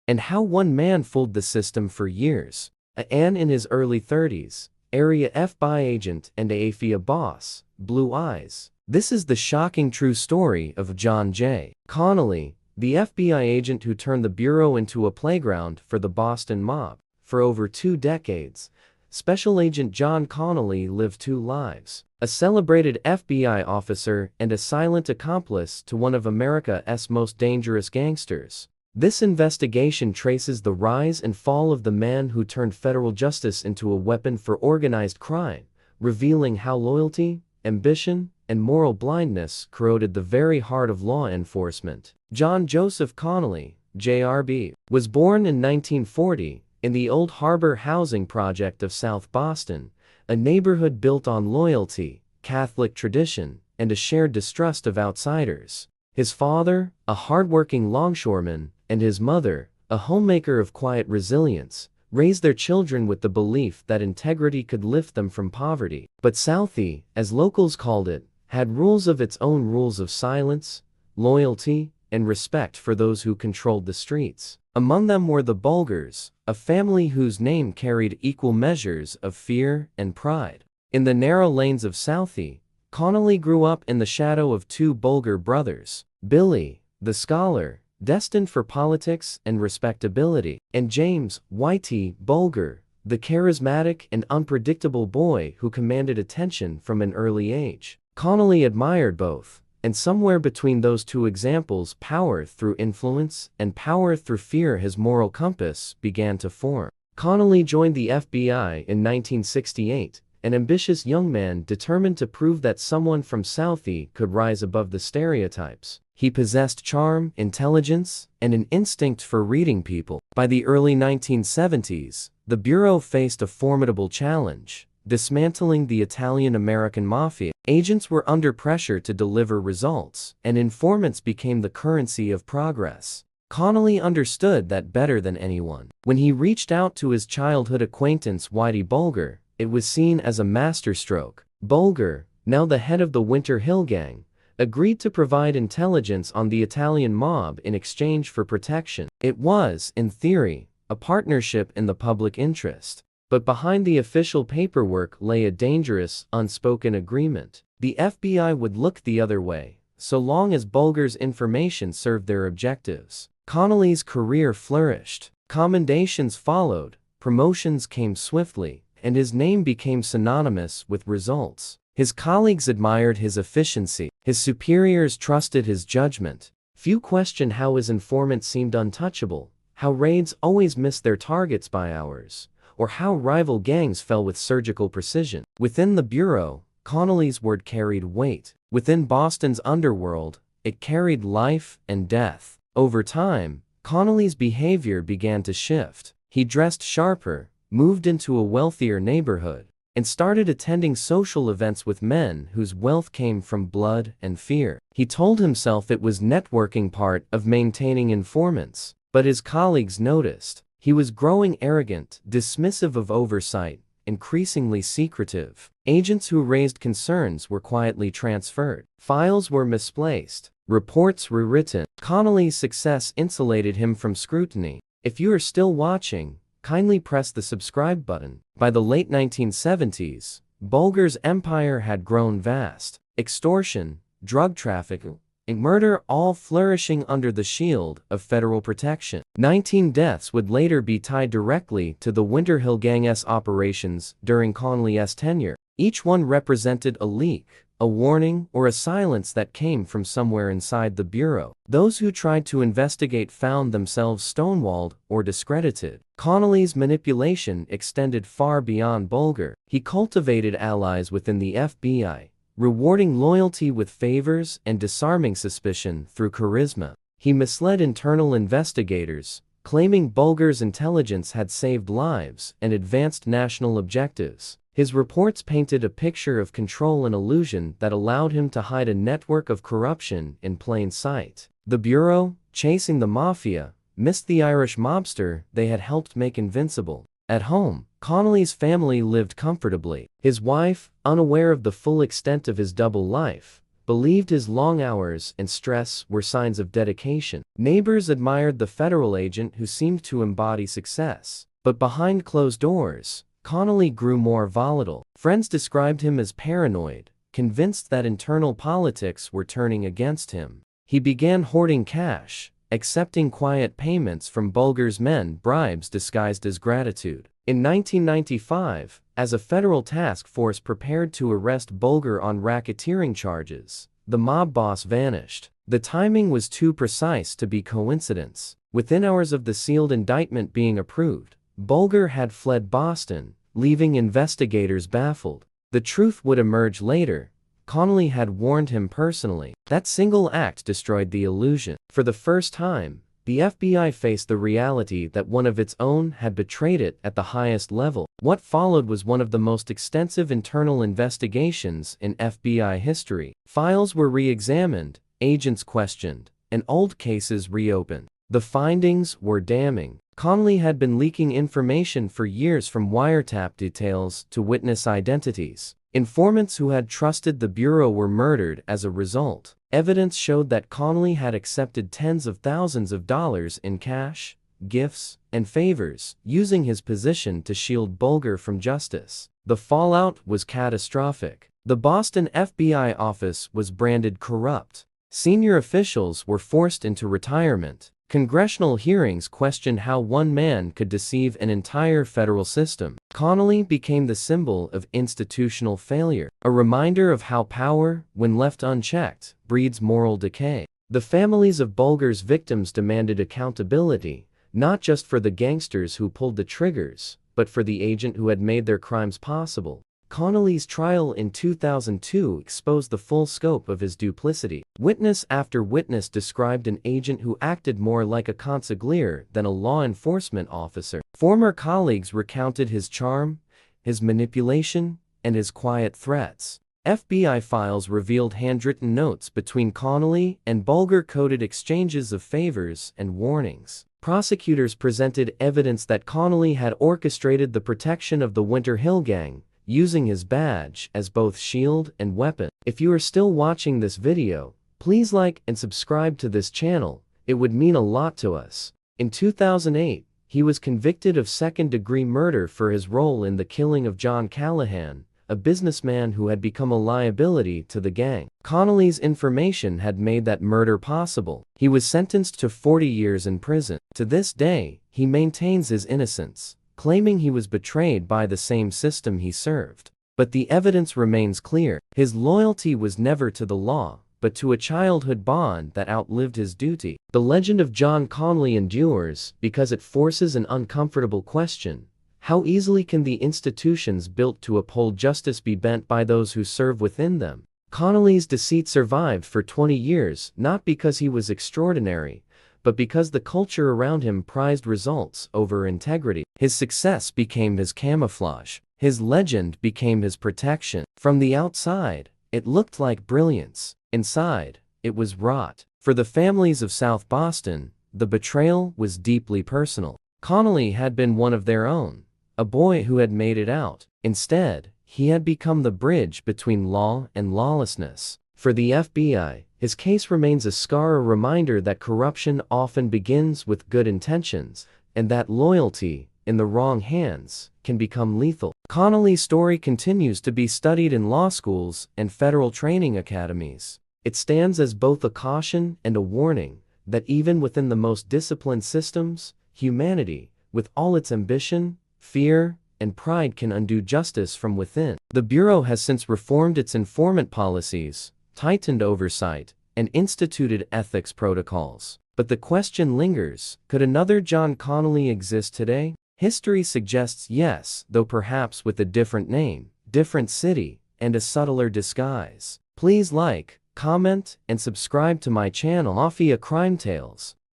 and how one man fooled the system for years. An in his early 30s, Area FBI agent and a Mafia boss, blue eyes. This is the shocking true story of John J. Connolly, the FBI agent who turned the bureau into a playground for the Boston mob. For over 2 decades, Special Agent John Connolly lived 2 lives: a celebrated FBI officer and a silent accomplice to one of America's most dangerous gangsters. This investigation traces the rise and fall of the man who turned federal justice into a weapon for organized crime, revealing how loyalty, ambition, and moral blindness corroded the very heart of law enforcement. John Joseph Connolly, JRB, was born in 1940 in the Old Harbor housing project of South Boston, a neighborhood built on loyalty, Catholic tradition, and a shared distrust of outsiders. His father, a hardworking longshoreman, and his mother, a homemaker of quiet resilience, raised their children with the belief that integrity could lift them from poverty. But Southie, as locals called it, had rules of its own: rules of silence, loyalty, and respect for those who controlled the streets. Among them were the Bulgers, a family whose name carried equal measures of fear and pride. In the narrow lanes of Southie, Connolly grew up in the shadow of 2 Bulger brothers: Billy, the scholar, destined for politics and respectability, and James, Whitey, Bulger, the charismatic and unpredictable boy who commanded attention from an early age. Connolly admired both, and somewhere between those 2 examples, power through influence and power through fear, his moral compass began to form. Connolly joined the FBI in 1968, an ambitious young man determined to prove that someone from Southie could rise above the stereotypes. He possessed charm, intelligence, and an instinct for reading people. By the early 1970s, the Bureau faced a formidable challenge: dismantling the Italian-American Mafia. Agents were under pressure to deliver results, and informants became the currency of progress. Connolly understood that better than anyone. When he reached out to his childhood acquaintance Whitey Bulger, it was seen as a masterstroke. Bulger, now the head of the Winter Hill Gang, agreed to provide intelligence on the Italian mob in exchange for protection. It was, in theory, a partnership in the public interest. But behind the official paperwork lay a dangerous, unspoken agreement. The FBI would look the other way, so long as Bulger's information served their objectives. Connolly's career flourished. Commendations followed, promotions came swiftly, and his name became synonymous with results. His colleagues admired his efficiency. His superiors trusted his judgment. Few questioned how his informant seemed untouchable, how raids always missed their targets by hours, or how rival gangs fell with surgical precision. Within the Bureau, Connolly's word carried weight. Within Boston's underworld, it carried life and death. Over time, Connolly's behavior began to shift. He dressed sharper, moved into a wealthier neighborhood, and started attending social events with men whose wealth came from blood and fear. He told himself it was networking part of maintaining informants, but his colleagues noticed. He was growing arrogant, dismissive of oversight, increasingly secretive. Agents who raised concerns were quietly transferred. Files were misplaced. Reports rewritten. Connolly's success insulated him from scrutiny. If you are still watching, kindly press the subscribe button. By the late 1970s, Bulger's empire had grown vast. Extortion, drug trafficking, and murder all flourishing under the shield of federal protection. 19 deaths would later be tied directly to the Winter Hill Gang's operations during Connolly's tenure. Each one represented a leak, a warning, or a silence that came from somewhere inside the Bureau. Those who tried to investigate found themselves stonewalled or discredited. Connolly's manipulation extended far beyond Bulger. He cultivated allies within the FBI, rewarding loyalty with favors and disarming suspicion through charisma. He misled internal investigators, claiming Bulger's intelligence had saved lives and advanced national objectives. His reports painted a picture of control and illusion that allowed him to hide a network of corruption in plain sight. The Bureau, chasing the Mafia, missed the Irish mobster they had helped make invincible. At home, Connolly's family lived comfortably. His wife, unaware of the full extent of his double life, believed his long hours and stress were signs of dedication. Neighbors admired the federal agent who seemed to embody success. But behind closed doors, Connolly grew more volatile. Friends described him as paranoid, convinced that internal politics were turning against him. He began hoarding cash, accepting quiet payments from Bulger's men, bribes disguised as gratitude. In 1995, as a federal task force prepared to arrest Bulger on racketeering charges, the mob boss vanished. The timing was too precise to be coincidence. Within hours of the sealed indictment being approved, Bulger had fled Boston, leaving investigators baffled. The truth would emerge later. Connolly had warned him personally. That single act destroyed the illusion. For the first time, the FBI faced the reality that one of its own had betrayed it at the highest level. What followed was one of the most extensive internal investigations in FBI history. Files were re-examined, agents questioned, and old cases reopened. The findings were damning. Connolly had been leaking information for years, from wiretap details to witness identities. Informants who had trusted the Bureau were murdered as a result. Evidence showed that Connolly had accepted tens of thousands of dollars in cash, gifts, and favors, using his position to shield Bulger from justice. The fallout was catastrophic. The Boston FBI office was branded corrupt. Senior officials were forced into retirement. Congressional hearings questioned how one man could deceive an entire federal system. Connolly became the symbol of institutional failure, a reminder of how power, when left unchecked, breeds moral decay. The families of Bulger's victims demanded accountability, not just for the gangsters who pulled the triggers, but for the agent who had made their crimes possible. Connolly's trial in 2002 exposed the full scope of his duplicity. Witness after witness described an agent who acted more like a consigliere than a law enforcement officer. Former colleagues recounted his charm, his manipulation, and his quiet threats. FBI files revealed handwritten notes between Connolly and Bulger, coded exchanges of favors and warnings. Prosecutors presented evidence that Connolly had orchestrated the protection of the Winter Hill Gang, using his badge as both shield and weapon. If you are still watching this video, please like and subscribe to this channel. It would mean a lot to us. In 2008, he was convicted of second-degree murder for his role in the killing of John Callahan, a businessman who had become a liability to the gang. Connolly's information had made that murder possible. He was sentenced to 40 years in prison. To this day, he maintains his innocence, claiming he was betrayed by the same system he served. But the evidence remains clear. His loyalty was never to the law, but to a childhood bond that outlived his duty. The legend of John Connolly endures because it forces an uncomfortable question. How easily can the institutions built to uphold justice be bent by those who serve within them? Connolly's deceit survived for 20 years, not because he was extraordinary, but because the culture around him prized results over integrity. His success became his camouflage. His legend became his protection. From the outside, it looked like brilliance. Inside, it was rot. For the families of South Boston, the betrayal was deeply personal. Connolly had been one of their own, a boy who had made it out. Instead, he had become the bridge between law and lawlessness. For the FBI, his case remains a scar, a reminder that corruption often begins with good intentions, and that loyalty, in the wrong hands, can become lethal. Connolly's story continues to be studied in law schools and federal training academies. It stands as both a caution and a warning that even within the most disciplined systems, humanity, with all its ambition, fear, and pride, can undo justice from within. The Bureau has since reformed its informant policies, tightened oversight, and instituted ethics protocols. But the question lingers: could another John Connolly exist today? History suggests yes, though perhaps with a different name, different city, and a subtler disguise. Please like, comment, and subscribe to my channel, Mafia Crime Tales.